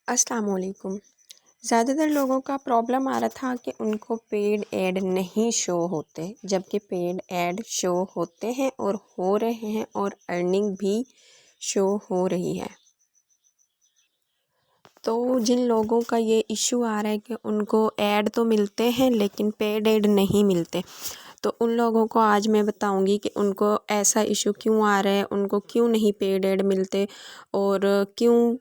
अस्सलाम वालेकुम। ज़्यादातर लोगों का प्रॉब्लम आ रहा था कि उनको पेड ऐड नहीं शो होते, जबकि पेड ऐड शो होते हैं और हो रहे हैं और अर्निंग भी शो हो रही है। तो जिन लोगों का ये इशू आ रहा है कि उनको ऐड तो मिलते हैं लेकिन पेड ऐड नहीं मिलते, तो उन लोगों को आज मैं बताऊंगी कि उनको ऐसा इशू क्यों आ रहा है, उनको क्यों नहीं पेड ऐड मिलते और क्यों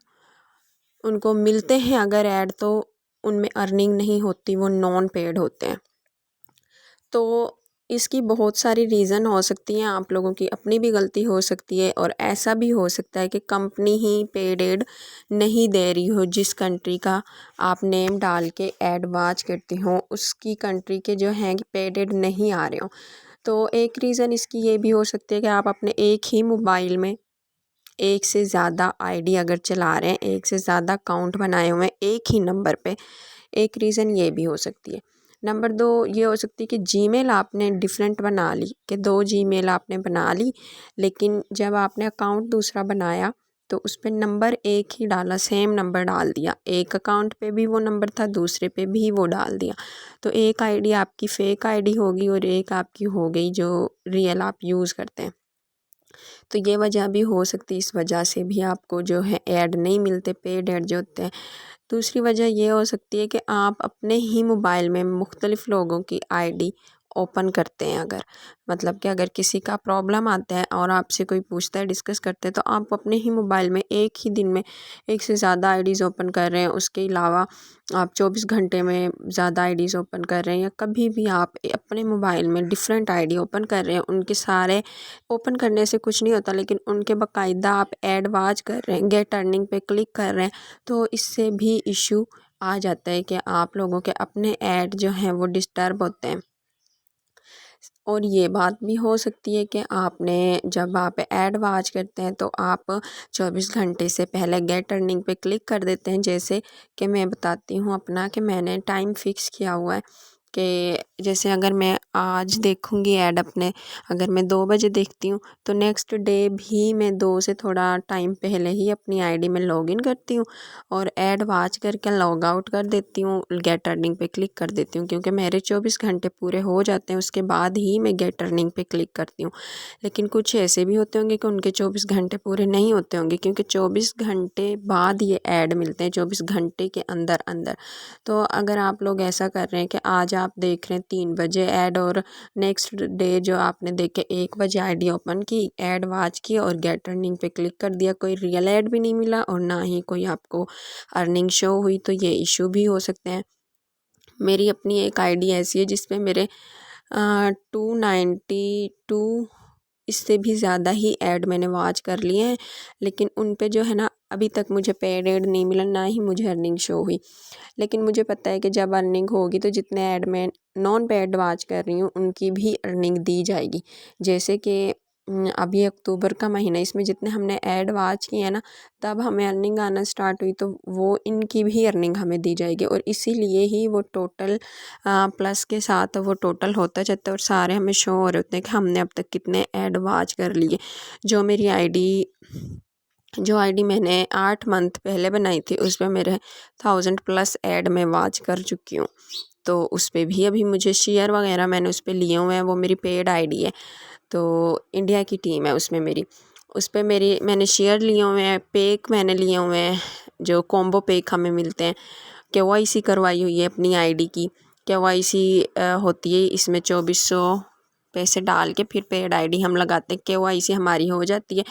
उनको मिलते हैं अगर ऐड तो उनमें अर्निंग नहीं होती, वो नॉन पेड होते हैं। तो इसकी बहुत सारी रीज़न हो सकती हैं, आप लोगों की अपनी भी गलती हो सकती है और ऐसा भी हो सकता है कि कंपनी ही पेड ऐड नहीं दे रही हो। जिस कंट्री का आप नेम डाल के ऐड वॉच करती हो उसकी कंट्री के जो हैं पेड ऐड नहीं आ रहे हो। तो एक रीज़न इसकी ये भी हो सकती है कि आप अपने एक ही मोबाइल में एक से ज़्यादा आईडी अगर चला रहे हैं, एक से ज़्यादा अकाउंट बनाए हुए हैं एक ही नंबर पे, एक रीज़न ये भी हो सकती है। नंबर 2 ये हो सकती है कि जीमेल आपने डिफरेंट बना ली, कि 2 जीमेल आपने बना ली, लेकिन जब आपने अकाउंट दूसरा बनाया तो उस पे नंबर एक ही डाला, सेम नंबर डाल दिया। एक अकाउंट पे भी वो नंबर था, दूसरे पे भी वो डाल दिया। तो एक आईडी आपकी फ़ेक आईडी होगी और एक आपकी हो गई जो रियल आप यूज़ करते हैं। तो ये वजह भी हो सकती है, इस वजह से भी आपको जो है ऐड नहीं मिलते, पेड ऐड जो होते हैं। दूसरी वजह ये हो सकती है कि आप अपने ही मोबाइल में मुख्तलिफ़ लोगों की आईडी ओपन करते हैं अगर, मतलब कि अगर किसी का प्रॉब्लम आता है और आपसे कोई पूछता है, डिस्कस करते हैं, तो आप अपने ही मोबाइल में एक ही दिन में एक से ज़्यादा आईडीज़ ओपन कर रहे हैं। उसके अलावा आप 24 घंटे में ज़्यादा आईडीज़ ओपन कर रहे हैं, या कभी भी आप अपने मोबाइल में डिफरेंट आईडी ओपन कर रहे हैं। उनके सारे ओपन करने से कुछ नहीं होता, लेकिन उनके बाकायदा आप ऐड वॉच कर रहे हैं, गेट अर्निंग पे क्लिक कर रहे हैं, तो इससे भी इशू आ जाता है कि आप लोगों के अपने ऐड जो हैं वो डिस्टर्ब होते हैं। और ये बात भी हो सकती है कि आपने जब आप ऐड वॉच करते हैं तो आप 24 घंटे से पहले गेट अर्निंग पे क्लिक कर देते हैं। जैसे कि मैं बताती हूँ अपना, कि मैंने टाइम फ़िक्स किया हुआ है कि जैसे अगर मैं आज देखूँगी ऐड अपने, अगर मैं 2 बजे देखती हूँ तो नेक्स्ट डे भी मैं 2 से थोड़ा टाइम पहले ही अपनी आईडी में लॉगिन करती हूँ और ऐड वॉच करके लॉग आउट कर देती हूँ, गेट अर्निंग पे क्लिक कर देती हूँ, क्योंकि मेरे 24 घंटे पूरे हो जाते हैं उसके बाद ही मैं गेट अर्निंग पे क्लिक करती हूँ। लेकिन कुछ ऐसे भी होते होंगे कि उनके 24 घंटे पूरे नहीं होते होंगे, क्योंकि 24 घंटे बाद ये ऐड मिलते हैं, 24 घंटे के अंदर अंदर। तो अगर आप लोग ऐसा कर रहे हैं कि आज आप देख रहे हैं 3 बजे ऐड और नेक्स्ट डे जो आपने देखे 1 बजे आईडी ओपन की, ऐड वॉच की और गेट अर्निंग पे क्लिक कर दिया, कोई रियल ऐड भी नहीं मिला और ना ही कोई आपको अर्निंग शो हुई, तो ये इशू भी हो सकते हैं। मेरी अपनी एक आईडी ऐसी है जिसपे मेरे 292 इससे भी ज़्यादा ही ऐड मैंने वॉच कर लिए हैं, लेकिन उन पे जो है ना अभी तक मुझे पेड ऐड नहीं मिला, ना ही मुझे अर्निंग शो हुई। लेकिन मुझे पता है कि जब अर्निंग होगी तो जितने ऐड मैं नॉन पेड वॉच कर रही हूँ उनकी भी अर्निंग दी जाएगी। जैसे कि अभी अक्टूबर का महीना, इसमें जितने हमने ऐड वॉच किए हैं ना, तब हमें अर्निंग आना स्टार्ट हुई, तो वो इनकी भी अर्निंग हमें दी जाएगी और इसीलिए ही वो टोटल प्लस के साथ वो टोटल होता जाता है और सारे हमें शो हो रहे होते हैं कि हमने अब तक कितने ऐड वॉच कर लिए। जो मेरी आईडी मैंने 8 मंथ पहले बनाई थी उस पर मेरे 1000 प्लस ऐड में वॉच कर चुकी हूँ। तो उस पर भी अभी मुझे शेयर वगैरह मैंने उस पर लिए हुए हैं, वो मेरी पेड आईडी है, तो इंडिया की टीम है उसमें मेरी, उस पर मैंने शेयर लिए हुए हैं, पैक मैंने लिए हुए हैं, जो कॉम्बो पैक हमें मिलते हैं। केवाईसी करवाई हुई है अपनी आईडी की, केवाईसी होती है इसमें 2400 पैसे डाल के फिर पेड आईडी हम लगाते हैं, केवाईसी हमारी हो जाती है।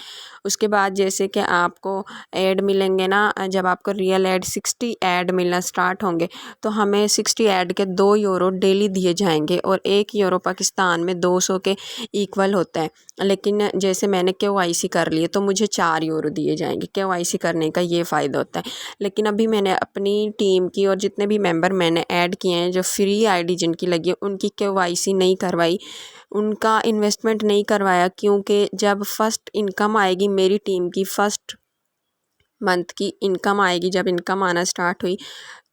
उसके बाद जैसे कि आपको ऐड मिलेंगे ना, जब आपको रियल ऐड 60 ऐड मिलना स्टार्ट होंगे तो हमें 60 ऐड के 2 यूरो डेली दिए जाएंगे और 1 यूरो पाकिस्तान में 200 के इक्वल होता है। लेकिन जैसे मैंने केवाईसी कर लिए तो मुझे 4 यूरो दिए जाएंगे, केवाईसी करने का ये फ़ायदा होता है। लेकिन अभी मैंने अपनी टीम की और जितने भी मेंबर मैंने ऐड किए हैं, जो फ्री आईडी जिनकी लगी है, उनकी केवाईसी नहीं करवाई, उनका इन्वेस्टमेंट नहीं करवाया, क्योंकि जब फर्स्ट इनकम आएगी मेरी टीम की, फर्स्ट मंथ की इनकम आएगी, जब इनकम आना स्टार्ट हुई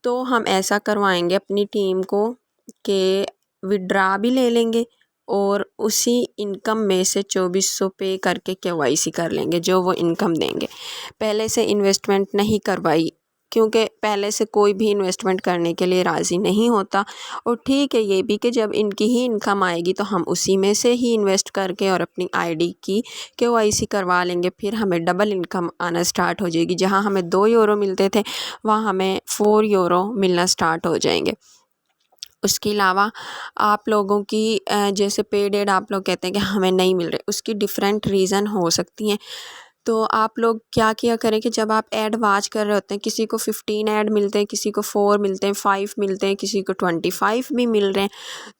तो हम ऐसा करवाएंगे अपनी टीम को कि विड्रा भी ले लेंगे और उसी इनकम में से 2400 पे करके केवाईसी कर लेंगे, जो वो इनकम देंगे। पहले से इन्वेस्टमेंट नहीं करवाई क्योंकि पहले से कोई भी इन्वेस्टमेंट करने के लिए राज़ी नहीं होता। और ठीक है ये भी कि जब इनकी ही इनकम आएगी तो हम उसी में से ही इन्वेस्ट करके और अपनी आईडी की केवाईसी करवा लेंगे, फिर हमें डबल इनकम आना स्टार्ट हो जाएगी। जहाँ हमें 2 यूरो मिलते थे वहाँ हमें 4 यूरो मिलना स्टार्ट हो जाएंगे। उसके अलावा आप लोगों की जैसे पेड ऐड आप लोग कहते हैं कि हमें नहीं मिल रहे, उसकी डिफरेंट रीज़न हो सकती हैं। तो आप लोग क्या किया करें कि जब आप ऐड वॉच कर रहे होते हैं, किसी को 15 ऐड मिलते हैं, किसी को 4 मिलते हैं, 5 मिलते हैं, किसी को 25 भी मिल रहे हैं,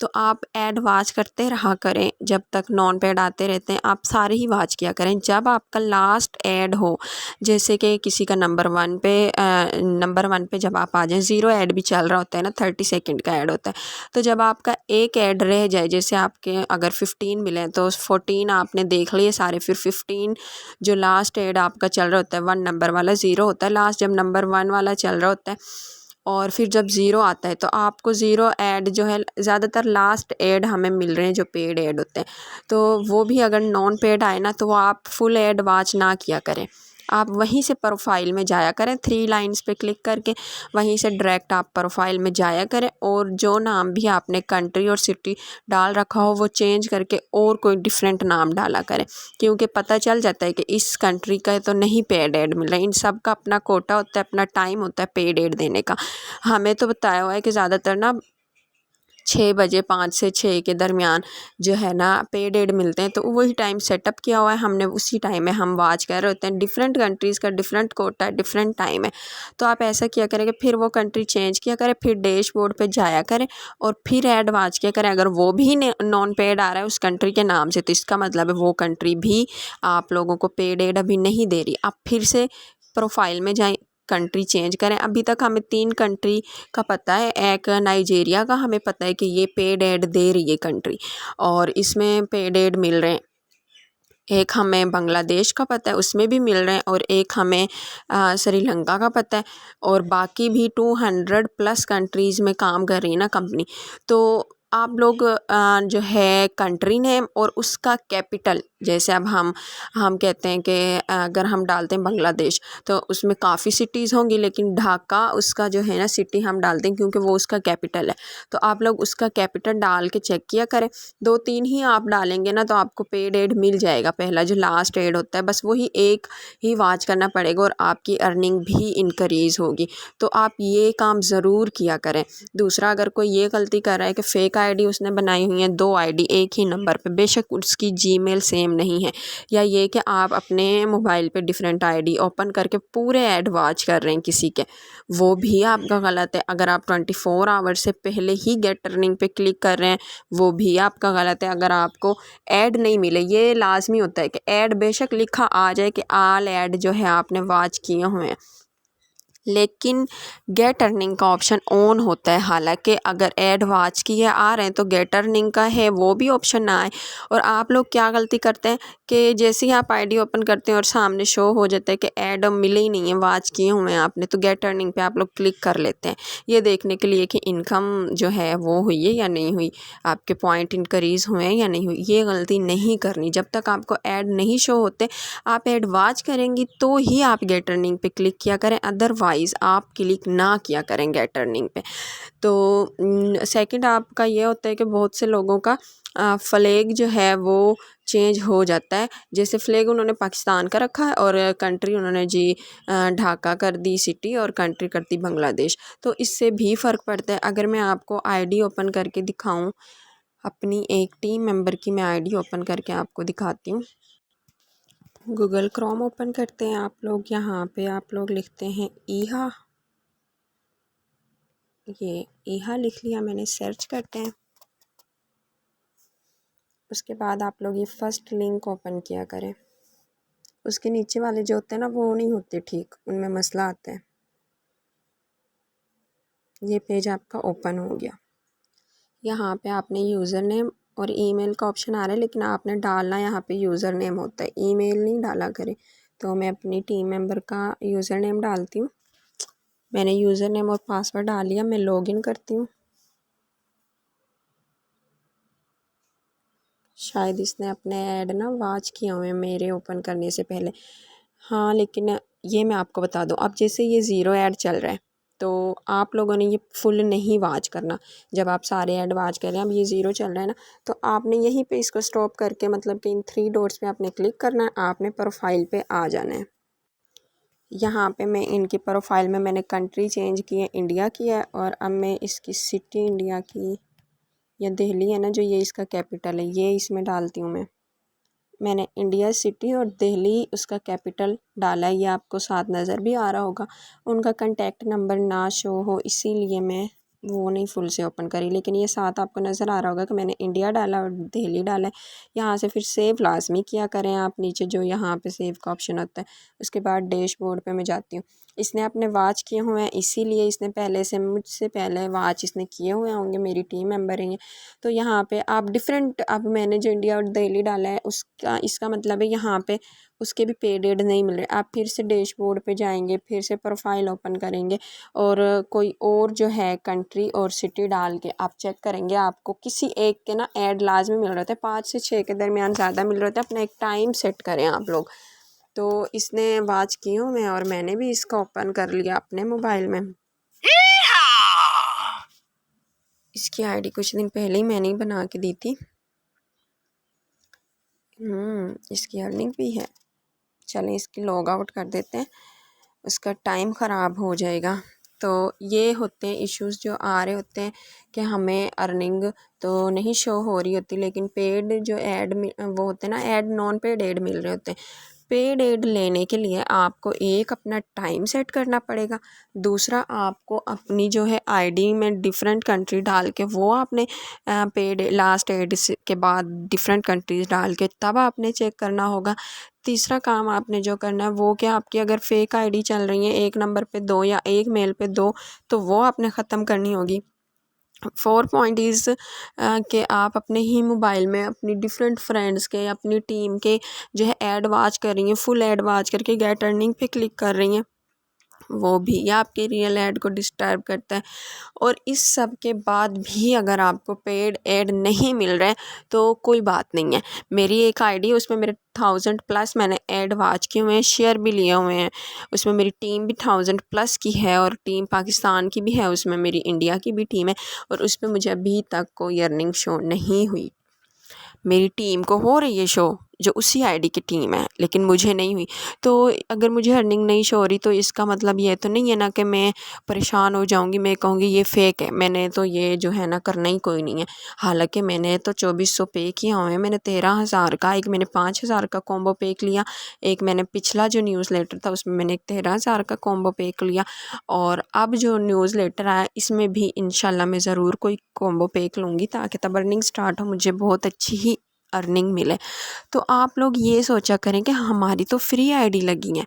तो आप ऐड वॉच करते रहा करें। जब तक नॉन पेड आते रहते हैं आप सारे ही वॉच किया करें। जब आपका लास्ट ऐड हो, जैसे कि किसी का नंबर 1 पे जब आप आ जाएं, 0 ऐड भी चल रहा होता है ना, 30 सेकंड का ऐड होता है, तो जब आपका एक ऐड रह जाए, जैसे आपके अगर 15 मिले तो 14 आपने देख लिए सारे, फिर 15 जो लास्ट ऐड आपका चल रहा होता है 1 नंबर वाला 0 होता है लास्ट, जब नंबर 1 वाला चल रहा होता है और फिर जब 0 आता है तो आपको 0 ऐड जो है, ज़्यादातर लास्ट ऐड हमें मिल रहे हैं जो पेड ऐड होते हैं, तो वो भी अगर नॉन पेड आए ना तो वो आप फुल ऐड वॉच ना किया करें। आप वहीं से प्रोफाइल में जाया करें, 3 लाइंस पे क्लिक करके वहीं से डायरेक्ट आप प्रोफाइल में जाया करें और जो नाम भी आपने कंट्री और सिटी डाल रखा हो वो चेंज करके और कोई डिफरेंट नाम डाला करें, क्योंकि पता चल जाता है कि इस कंट्री का तो नहीं पेड ऐड मिल रहा है। इन सब का अपना कोटा होता है, अपना टाइम होता है पेड ऐड देने का। हमें तो बताया हुआ है कि ज़्यादातर ना 6 बजे 5 से 6 के दरमियान जो है ना पेड ऐड मिलते हैं, तो वही टाइम सेटअप किया हुआ है हमने, उसी टाइम में हम वॉच कर रहे होते हैं। डिफरेंट कंट्रीज़ का डिफरेंट कोटा है, डिफरेंट टाइम है, तो आप ऐसा किया करें कि फिर वो कंट्री चेंज किया करें, फिर डैशबोर्ड पे जाया करें और फिर ऐड वॉच किया करें। अगर वो भी नॉन पेड आ रहा है उस कंट्री के नाम से, तो इसका मतलब है वो कंट्री भी आप लोगों को पेड ऐड अभी नहीं दे रही। आप फिर से प्रोफाइल में जाएं, कंट्री चेंज करें। अभी तक हमें 3 कंट्री का पता है, एक नाइजीरिया का हमें पता है कि ये पेड ऐड दे रही है कंट्री और इसमें पेड ऐड मिल रहे हैं। एक हमें बांग्लादेश का पता है उसमें भी मिल रहे हैं और एक हमें श्रीलंका का पता है, और बाकी भी 200 प्लस कंट्रीज़ में काम कर रही है ना कंपनी। तो आप लोग जो है कंट्री नेम और उसका कैपिटल, जैसे अब हम कहते हैं कि अगर हम डालते हैं बांग्लादेश तो उसमें काफ़ी सिटीज़ होंगी, लेकिन ढाका उसका जो है ना सिटी हम डालते हैं क्योंकि वो उसका कैपिटल है। तो आप लोग उसका कैपिटल डाल के चेक किया करें। 2-3 ही आप डालेंगे ना तो आपको पेड ऐड मिल जाएगा। पहला जो लास्ट ऐड होता है बस वही एक ही वॉच करना पड़ेगा और आपकी अर्निंग भी इंक्रीज़ होगी। तो आप ये काम ज़रूर किया करें। दूसरा, अगर कोई ये गलती कर रहा है कि फ़ेक आईडी उसने बनाई हुई है, 2 आईडी एक ही नंबर पे, बेशक उसकी जीमेल सेम नहीं है, या ये कि आप अपने मोबाइल पे डिफरेंट आईडी ओपन करके पूरे ऐड वॉच कर रहे हैं किसी के, वो भी आपका गलत है। अगर आप 24 आवर से पहले ही गेट अर्निंग पे क्लिक कर रहे हैं वो भी आपका गलत है। अगर आपको ऐड नहीं मिले, ये लाजमी होता है कि ऐड बेशक लिखा आ जाए कि ऑल ऐड जो है आपने वॉच किए हुए हैं, लेकिन गेट अर्निंग का ऑप्शन ऑन होता है। हालांकि अगर ऐड वॉच किए आ रहे हैं तो गेट अर्निंग का है वो भी ऑप्शन ना आए। और आप लोग क्या गलती करते हैं कि जैसे ही आप आईडी ओपन करते हैं और सामने शो हो जाता है कि ऐड मिले ही नहीं है, वॉच किए हुए हैं आपने, तो गेट अर्निंग पे आप लोग क्लिक कर लेते हैं ये देखने के लिए कि इनकम जो है वो हुई है या नहीं हुई, आपके पॉइंट इंक्रीज़ हुए हैं या नहीं हुई। ये गलती नहीं करनी। जब तक आपको ऐड नहीं शो होते आप ऐड वॉच करेंगी तो ही आप गेट अर्निंग पे क्लिक किया करें, अदरवाइज़ आप क्लिक ना किया करें गेट अर्निंग पे। तो सेकंड आपका ये होता है कि बहुत से लोगों का फ्लैग जो है वो चेंज हो जाता है। जैसे फ्लैग उन्होंने पाकिस्तान का रखा है और कंट्री उन्होंने जी ढाका कर दी सिटी और कंट्री कर दी बांग्लादेश, तो इससे भी फ़र्क पड़ता है। अगर मैं आपको आईडी ओपन करके दिखाऊं, अपनी एक टीम मेंबर की मैं आईडी ओपन करके आपको दिखाती हूँ। गूगल क्रोम ओपन करते हैं आप लोग, यहाँ पे आप लोग लिखते हैं ईहा, ये ईहा लिख लिया मैंने, सर्च करते हैं। उसके बाद आप लोग ये फर्स्ट लिंक ओपन किया करें। उसके नीचे वाले जो होते हैं ना वो नहीं होते ठीक, उनमें मसला आता है। ये पेज आपका ओपन हो गया। यहाँ पे आपने यूज़र नेम और ईमेल का ऑप्शन आ रहा है, लेकिन आपने डालना यहाँ पे यूज़र नेम होता है, ईमेल नहीं डाला करें। तो मैं अपनी टीम मेंबर का यूज़र नेम डालती हूँ। मैंने यूज़र नेम और पासवर्ड डाल लिया, मैं लॉगिन करती हूँ। शायद इसने अपने ऐड ना वॉच किए हुए हैं मेरे ओपन करने से पहले। हाँ, लेकिन ये मैं आपको बता दूँ। अब जैसे ये ज़ीरो ऐड चल रहा है तो आप लोगों ने ये फुल नहीं वॉच करना। जब आप सारे ऐड वॉच कर रहे हैं, अब ये ज़ीरो चल रहा है ना, तो आपने यहीं पे इसको स्टॉप करके मतलब कि इन 3 डॉट्स पे आपने क्लिक करना है, आपने प्रोफाइल पे आ जाना है। यहाँ पे मैं इनकी प्रोफाइल में मैंने कंट्री चेंज की है, इंडिया की है, और अब मैं इसकी सिटी इंडिया की या दिल्ली है ना जो ये इसका कैपिटल है, ये इसमें डालती हूँ मैं। मैंने इंडिया सिटी और दिल्ली उसका कैपिटल डाला है, ये आपको साथ नज़र भी आ रहा होगा। उनका कांटेक्ट नंबर ना शो हो इसीलिए मैं वो नहीं फुल से ओपन करी, लेकिन ये साथ आपको नज़र आ रहा होगा कि मैंने इंडिया डाला और दिल्ली डाला है। यहाँ से फिर सेव लाजमी किया करें आप, नीचे जो यहाँ पे सेव का ऑप्शन होता है। उसके बाद डैशबोर्ड पे मैं जाती हूँ। इसने अपने वॉच किए हुए हैं, इसीलिए इसने पहले से मुझसे पहले वॉच इसने किए हुए होंगे, मेरी टीम मेंबर हैं। तो यहाँ पे आप डिफरेंट, अब मैंने जो इंडिया और दिल्ली डाला है उसका इसका मतलब है यहाँ पे उसके भी पेड एड नहीं मिल रहे। आप फिर से डैशबोर्ड पे जाएंगे, फिर से प्रोफाइल ओपन करेंगे और कोई और जो है कंट्री और सिटी डाल के आप चेक करेंगे, आपको किसी एक के ना ऐड लाजमी मिल रहे थे, 5 से 6 के दरमियान ज़्यादा मिल रहे थे। अपना एक टाइम सेट करें आप लोग। तो इसने वॉच की हूँ मैं और मैंने भी इसका ओपन कर लिया अपने मोबाइल में। इसकी आईडी कुछ दिन पहले ही मैंने ही बना के दी थी। इसकी अर्निंग भी है। चलें इसकी लॉग आउट कर देते हैं, उसका टाइम ख़राब हो जाएगा। तो ये होते हैं इश्यूज़ जो आ रहे होते हैं कि हमें अर्निंग तो नहीं शो हो रही होती, लेकिन पेड जो ऐड वो होते हैं ना, ऐड नॉन पेड ऐड मिल रहे होते हैं। पेड ऐड लेने के लिए आपको एक अपना टाइम सेट करना पड़ेगा, दूसरा आपको अपनी जो है आईडी में डिफरेंट कंट्री डाल के वो आपने पेड लास्ट ऐड के बाद डिफरेंट कंट्रीज डाल के तब आपने चेक करना होगा। तीसरा काम आपने जो करना है वो क्या, आपकी अगर फेक आईडी चल रही है, एक नंबर पे 2 या एक मेल पे 2, तो वो आपने ख़त्म करनी होगी। 4 पॉइंट इज़ कि आप अपने ही मोबाइल में अपनी डिफरेंट फ्रेंड्स के, अपनी टीम के जो है ऐड वॉच कर रही हैं, फुल ऐड वॉच करके गेट अर्निंग पे क्लिक कर रही हैं, वो भी आपके रियल ऐड को डिस्टर्ब करता है। और इस सब के बाद भी अगर आपको पेड ऐड नहीं मिल रहा है तो कोई बात नहीं है। मेरी एक आईडी है, उसमें मेरे 1000 प्लस मैंने ऐड वॉच किए हुए हैं, शेयर भी लिए हुए हैं। उसमें मेरी टीम भी 1000 प्लस की है और टीम पाकिस्तान की भी है, उसमें मेरी इंडिया की भी टीम है, और उस पर मुझे अभी तक कोई अर्निंग शो नहीं हुई। मेरी टीम को हो रही है शो, जो उसी आईडी की टीम है, लेकिन मुझे नहीं हुई। तो अगर मुझे अर्निंग नहीं शो हो रही तो इसका मतलब ये तो नहीं है ना कि मैं परेशान हो जाऊंगी, मैं कहूँगी ये फ़ेक है, मैंने तो ये जो है ना करना ही कोई नहीं है। हालांकि मैंने तो 2400 पे किया हुआ है, मैंने 13,000 का, एक मैंने 5,000 का कॉम्बो पैक लिया, एक मैंने पिछला जो न्यूज़लेटर था उसमें मैंने एक 13,000 का कॉम्बो पैक लिया, और अब जो न्यूज़लेटर आया इसमें भी इंशाल्लाह मैं ज़रूर कोई कॉम्बो पैक लूँगी ताकि तब अर्निंग स्टार्ट हो, मुझे बहुत अच्छी ही अर्निंग मिले। तो आप लोग ये सोचा करें कि हमारी तो फ्री आईडी लगी है,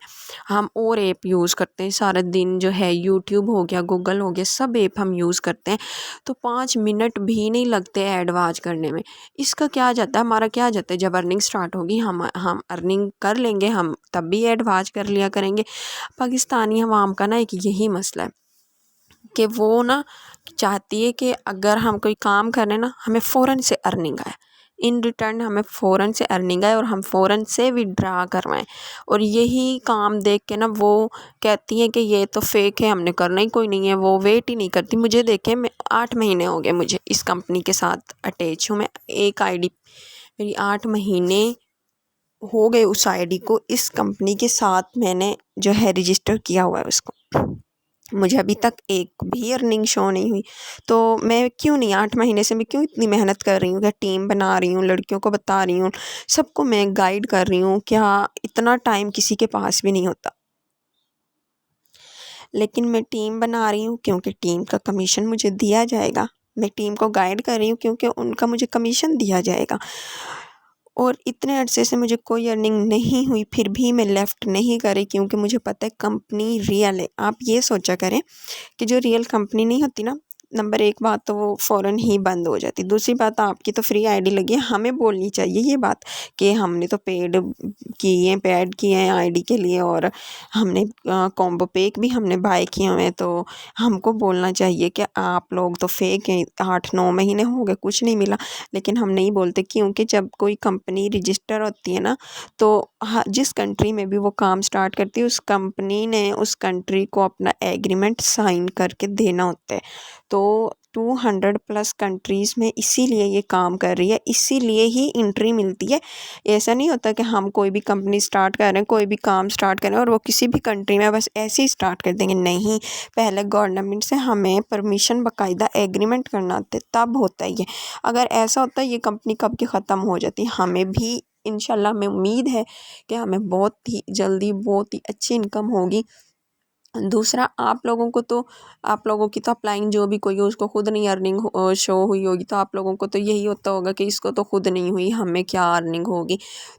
हम और ऐप यूज़ करते हैं सारा दिन, जो है यूट्यूब हो गया, गूगल हो गया, सब ऐप हम यूज़ करते हैं, तो 5 मिनट भी नहीं लगते ऐड वॉच करने में। इसका क्या जाता है, हमारा क्या जाता है, जब अर्निंग स्टार्ट होगी हम अर्निंग कर लेंगे, हम तब भी ऐड वॉच कर लिया करेंगे। पाकिस्तानी अवाम का ना एक यही मसला है कि वो ना चाहती है कि अगर हम कोई काम करें ना, हमें फ़ौरन से अर्निंग आए, इन रिटर्न हमें फ़ौरन से अर्निंग आए और हम फ़ौरन से विड्रा करवाएं। और यही काम देख के ना वो कहती हैं कि ये तो फेक है, हमने करना ही कोई नहीं है, वो वेट ही नहीं करती। मुझे देखें, मैं 8 महीने हो गए मुझे इस कंपनी के साथ अटैच हूँ, मैं एक आईडी मेरी 8 महीने हो गए उस आईडी को इस कंपनी के साथ मैंने जो है रजिस्टर किया हुआ है उसको, मुझे अभी तक एक भी अर्निंग शो नहीं हुई। तो मैं क्यों नहीं, 8 महीने से मैं क्यों इतनी मेहनत कर रही हूँ, क्या टीम बना रही हूँ, लड़कियों को बता रही हूँ, सबको मैं गाइड कर रही हूँ, क्या इतना टाइम किसी के पास भी नहीं होता। लेकिन मैं टीम बना रही हूँ क्योंकि टीम का कमीशन मुझे दिया जाएगा, मैं टीम को गाइड कर रही हूँ क्योंकि उनका मुझे कमीशन दिया जाएगा। और इतने अरसे से मुझे कोई अर्निंग नहीं हुई, फिर भी मैं लेफ़्ट नहीं करी क्योंकि मुझे पता है कंपनी रियल है। आप ये सोचा करें कि जो रियल कंपनी नहीं होती ना, नंबर एक बात तो वो फ़ौरन ही बंद हो जाती। दूसरी बात, आपकी तो फ्री आईडी लगी है, हमें बोलनी चाहिए ये बात कि हमने तो पेड किए हैं आईडी के लिए, और हमने कॉम्बो पैक भी हमने बाय किए हुए हैं। तो हमको बोलना चाहिए कि आप लोग तो फेक हैं, 8-9 महीने हो गए कुछ नहीं मिला। लेकिन हम नहीं बोलते, क्योंकि जब कोई कंपनी रजिस्टर होती है ना, तो जिस कंट्री में भी वो काम स्टार्ट करती है, उस कंपनी ने उस कंट्री को अपना एग्रीमेंट साइन करके देना होता है। तो 200+ कंट्रीज़ में इसीलिए ये काम कर रही है, इसीलिए ही एंट्री मिलती है। ऐसा नहीं होता कि हम कोई भी कंपनी स्टार्ट कर रहे हैं, कोई भी काम स्टार्ट कर रहे हैं और वो किसी भी कंट्री में बस ऐसे ही स्टार्ट कर देंगे, नहीं। पहले गवर्नमेंट से हमें परमिशन, बाकायदा एग्रीमेंट करना होता है, तब होता है ये। अगर ऐसा होता है, ये कंपनी कब की ख़त्म हो जाती। हमें भी इंशाल्लाह, हमें उम्मीद है कि हमें बहुत ही जल्दी बहुत ही अच्छी इनकम होगी। दूसरा, आप लोगों की तो अपलाइन जो भी कोई हो, उसको खुद नहीं अर्निंग शो हुई होगी, तो आप लोगों को तो यही होता होगा कि इसको तो खुद नहीं हुई, हमें क्या अर्निंग होगी।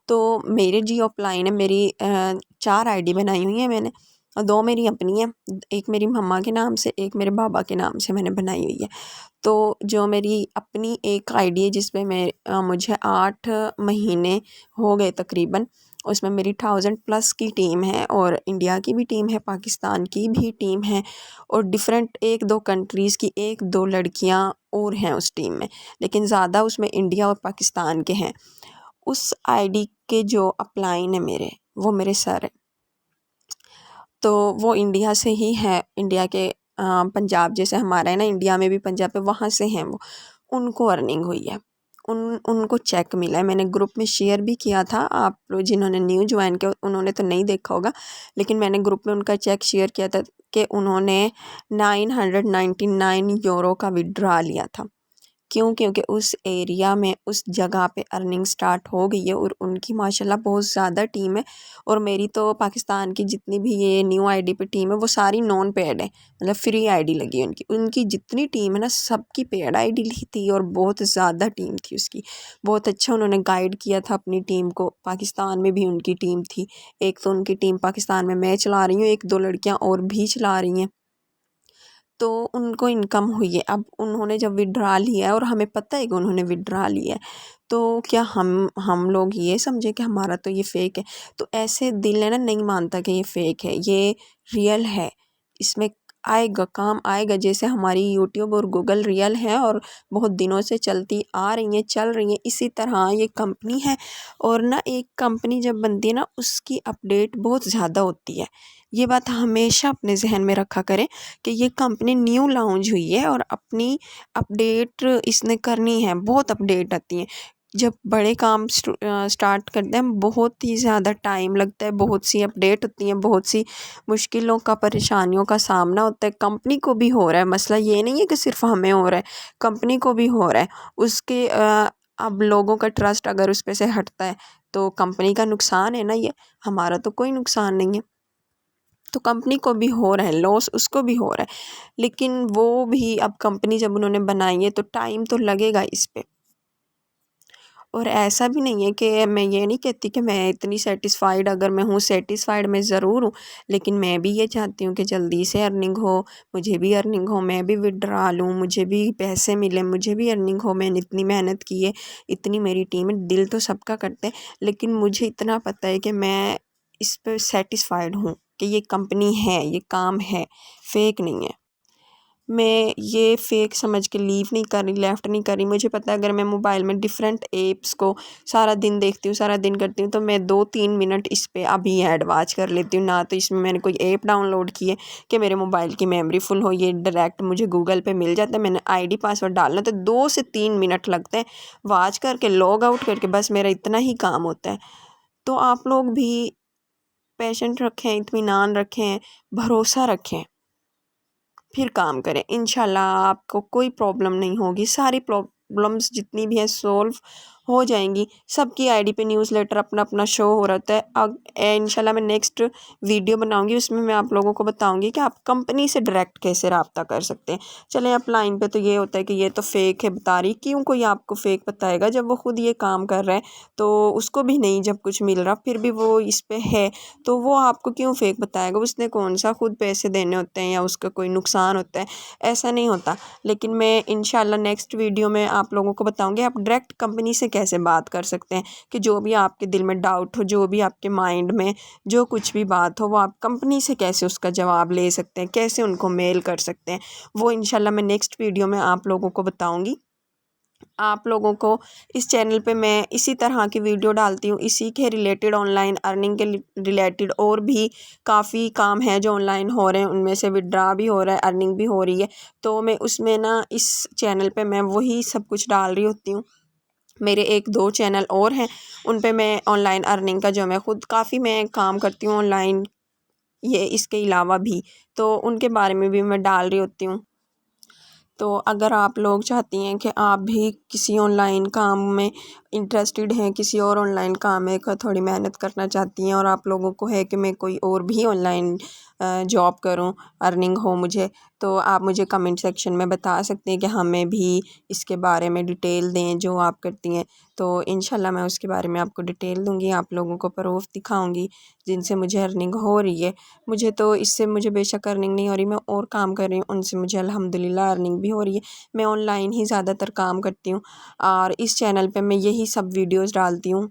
तो मेरे जियो अपलाइन है, मेरी 4 आईडी बनाई हुई है मैंने, और 2 मेरी अपनी है, एक मेरी मम्मा के नाम से, एक मेरे बाबा के नाम से मैंने बनाई हुई है। तो जो मेरी अपनी एक आईडी है जिसमें मुझे 8 महीने हो गए तकरीबन, उसमें मेरी 1000+ की टीम है, और इंडिया की भी टीम है, पाकिस्तान की भी टीम है, और डिफरेंट 1-2 कंट्रीज़ की 1-2 लड़कियां और हैं उस टीम में, लेकिन ज़्यादा उसमें इंडिया और पाकिस्तान के हैं। उस आईडी के जो अपलाइन है मेरे, वो मेरे सर है, तो वो इंडिया से ही है, इंडिया के पंजाब जैसे हमारा है ना, इंडिया में भी पंजाब है, वहाँ से हैं वो। उनको अर्निंग हुई है, उनको चेक मिला है। मैंने ग्रुप में शेयर भी किया था, आप लोग जिन्होंने न्यू ज्वाइन किया उन्होंने तो नहीं देखा होगा, लेकिन मैंने ग्रुप में उनका चेक शेयर किया था कि उन्होंने 999 यूरो का विड्रॉ लिया था। क्यों? क्योंकि उस एरिया में, उस जगह पे अर्निंग स्टार्ट हो गई है, और उनकी माशाल्लाह बहुत ज़्यादा टीम है। और मेरी तो पाकिस्तान की जितनी भी ये न्यू आईडी पे टीम है, वो सारी नॉन पेड है, मतलब फ्री आईडी लगी है उनकी। उनकी जितनी टीम है ना, सबकी पेड आईडी ली थी, और बहुत ज़्यादा टीम थी उसकी। बहुत अच्छा उन्होंने गाइड किया था अपनी टीम को। पाकिस्तान में भी उनकी टीम थी, एक तो उनकी टीम पाकिस्तान में मैं चला रही हूँ, 1-2 लड़कियाँ और भी चला रही हैं। तो उनको इनकम हुई है। अब उन्होंने जब विड्रॉ लिया है, और हमें पता है कि उन्होंने विड्रॉ लिया है, तो क्या हम लोग ये समझे कि हमारा तो ये फ़ेक है? तो ऐसे दिल है ना, नहीं मानता कि ये फ़ेक है, ये रियल है, इसमें आएगा, काम आएगा। जैसे हमारी यूट्यूब और गूगल रियल है और बहुत दिनों से चलती आ रही हैं, चल रही हैं, इसी तरह ये कंपनी है। और ना, एक कंपनी जब बनती है ना, उसकी अपडेट बहुत ज़्यादा होती है। ये बात हमेशा अपने ज़हन में रखा करें कि ये कंपनी न्यू लॉन्च हुई है, और अपनी अपडेट इसने करनी है, बहुत अपडेट आती हैं। जब बड़े काम स्टार्ट करते हैं, बहुत ही ज़्यादा टाइम लगता है, बहुत सी अपडेट होती हैं, बहुत सी मुश्किलों का, परेशानियों का सामना होता है। कंपनी को भी हो रहा है, मसला ये नहीं है कि सिर्फ हमें हो रहा है, कंपनी को भी हो रहा है। उसके अब लोगों का ट्रस्ट अगर उस पे से हटता है, तो कंपनी का नुकसान है ना ये, हमारा तो कोई नुकसान नहीं है। तो कंपनी को भी हो रहा है लॉस, उसको भी हो रहा है, लेकिन वो भी, अब कंपनी जब उन्होंने बनाई है, तो टाइम तो लगेगा इस पे। और ऐसा भी नहीं है कि मैं ये नहीं कहती कि मैं इतनी सेटिस्फाइड, अगर मैं हूँ सेटिस्फाइड, मैं ज़रूर हूँ, लेकिन मैं भी ये चाहती हूँ कि जल्दी से अर्निंग हो, मुझे भी अर्निंग हो, मैं भी विड्रॉ लूँ, मुझे भी पैसे मिले, मुझे भी अर्निंग हो। मैंने इतनी मेहनत की है, इतनी मेरी टीम है, दिल तो सबका करते हैं, लेकिन मुझे इतना पता है कि मैं इस पे सेटिस्फाइड हूँ कि ये कंपनी है, ये काम है, फेक नहीं है। मैं ये फ़ेक समझ के लीव नहीं कर रही, लेफ़्ट नहीं कर रही। मुझे पता है, अगर मैं मोबाइल में डिफ़रेंट ऐप्स को सारा दिन देखती हूँ, सारा दिन करती हूँ, तो मैं 2-3 मिनट इस पे अभी ऐड वॉच कर लेती हूँ। ना तो इसमें मैंने कोई ऐप डाउनलोड की है कि मेरे मोबाइल की मेमोरी फुल हो, ये डायरेक्ट मुझे गूगल पे मिल जाता है। मैंने आईडी पासवर्ड डालना, तो 2 से 3 मिनट लगते हैं, वॉच करके लॉग आउट करके, बस मेरा इतना ही काम होता है। तो आप लोग भी पेशेंस रखें, इत्मीनान रखें, भरोसा रखें, फिर काम करें। इंशाल्लाह आपको कोई प्रॉब्लम नहीं होगी, सारी प्रॉब्लम्स जितनी भी हैं सॉल्व हो जाएंगी। सबकी आईडी पे न्यूज़लेटर अपना अपना शो हो रहता है। अब इंशाल्लाह मैं नेक्स्ट वीडियो बनाऊंगी, उसमें मैं आप लोगों को बताऊंगी कि आप कंपनी से डायरेक्ट कैसे रब्ता कर सकते हैं। चलें अपलाइन पे तो ये होता है कि ये तो फेक है बता रही, क्यों कोई आपको फेक बताएगा जब वो खुद ये काम कर रहा है, तो उसको भी नहीं जब कुछ मिल रहा फिर भी वो इस पे है, तो वो आपको क्यों फेक बताएगा। उसने कौन सा खुद पैसे देने होते हैं या उसका कोई नुकसान होता है, ऐसा नहीं होता। लेकिन मैं इंशाल्लाह नेक्स्ट वीडियो में आप लोगों को बताऊंगी आप डायरेक्ट कंपनी से कैसे बात कर सकते हैं, कि जो भी आपके दिल में डाउट हो, जो भी आपके माइंड में जो कुछ भी बात हो, वो आप कंपनी से कैसे उसका जवाब ले सकते हैं, कैसे उनको मेल कर सकते हैं, वो इंशाल्लाह मैं नेक्स्ट वीडियो में आप लोगों को बताऊंगी। आप लोगों को इस चैनल पे मैं इसी तरह की वीडियो डालती हूँ, इसी के रिलेटेड ऑनलाइन अर्निंग के रिलेटेड और भी काफ़ी काम है जो ऑनलाइन हो रहे हैं, उनमें से विड्रा भी हो रहा है, अर्निंग भी हो रही है। तो मैं उसमें ना इस चैनल पे मैं वही सब कुछ डाल रही होती हूँ। मेरे एक दो चैनल और हैं, उन पे मैं ऑनलाइन अर्निंग का जो मैं खुद काफ़ी मैं काम करती हूँ ऑनलाइन, ये इसके अलावा भी, तो उनके बारे में भी मैं डाल रही होती हूँ। तो अगर आप लोग चाहती हैं कि आप भी किसी ऑनलाइन काम में इंटरेस्टेड हैं, किसी और ऑनलाइन काम में थोड़ी मेहनत करना चाहती हैं, और आप लोगों को है कि मैं कोई और भी ऑनलाइन जॉब करूं, अर्निंग हो मुझे, तो आप मुझे कमेंट सेक्शन में बता सकते हैं कि हमें भी इसके बारे में डिटेल दें जो आप करती हैं। तो इंशाल्लाह मैं उसके बारे में आपको डिटेल दूँगी, आप लोगों को प्रूफ दिखाऊँगी जिनसे मुझे अर्निंग हो रही है। मुझे तो इससे मुझे बेशक अर्निंग नहीं हो रही, मैं और काम कर रही हूँ, उनसे मुझे अल्हम्दुलिल्लाह अर्निंग भी हो रही है। मैं ऑनलाइन ही ज़्यादातर काम करती हूँ और इस चैनल पे मैं यही सब वीडियोज़ डालती हूँ।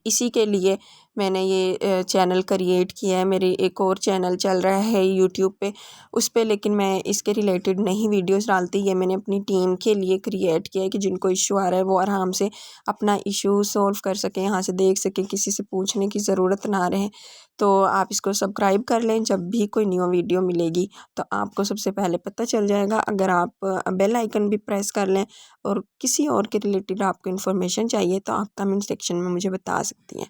इसी के लिए मैंने ये चैनल क्रिएट किया है। मेरी एक और चैनल चल रहा है यूट्यूब पे, उस पे लेकिन मैं इसके रिलेटेड नहीं वीडियोस डालती। ये मैंने अपनी टीम के लिए क्रिएट किया है कि जिनको इशू आ रहा है वो आराम से अपना इशू सॉल्व कर सकें, यहाँ से देख सकें, किसी से पूछने की ज़रूरत ना रहे। तो आप इसको सब्सक्राइब कर लें, जब भी कोई न्यू वीडियो मिलेगी तो आपको सबसे पहले पता चल जाएगा। अगर आप बेल आइकन भी प्रेस कर लें और किसी और के रिलेटेड आपको इन्फॉर्मेशन चाहिए तो आप कमेंट सेक्शन में मुझे बता सकती हैं।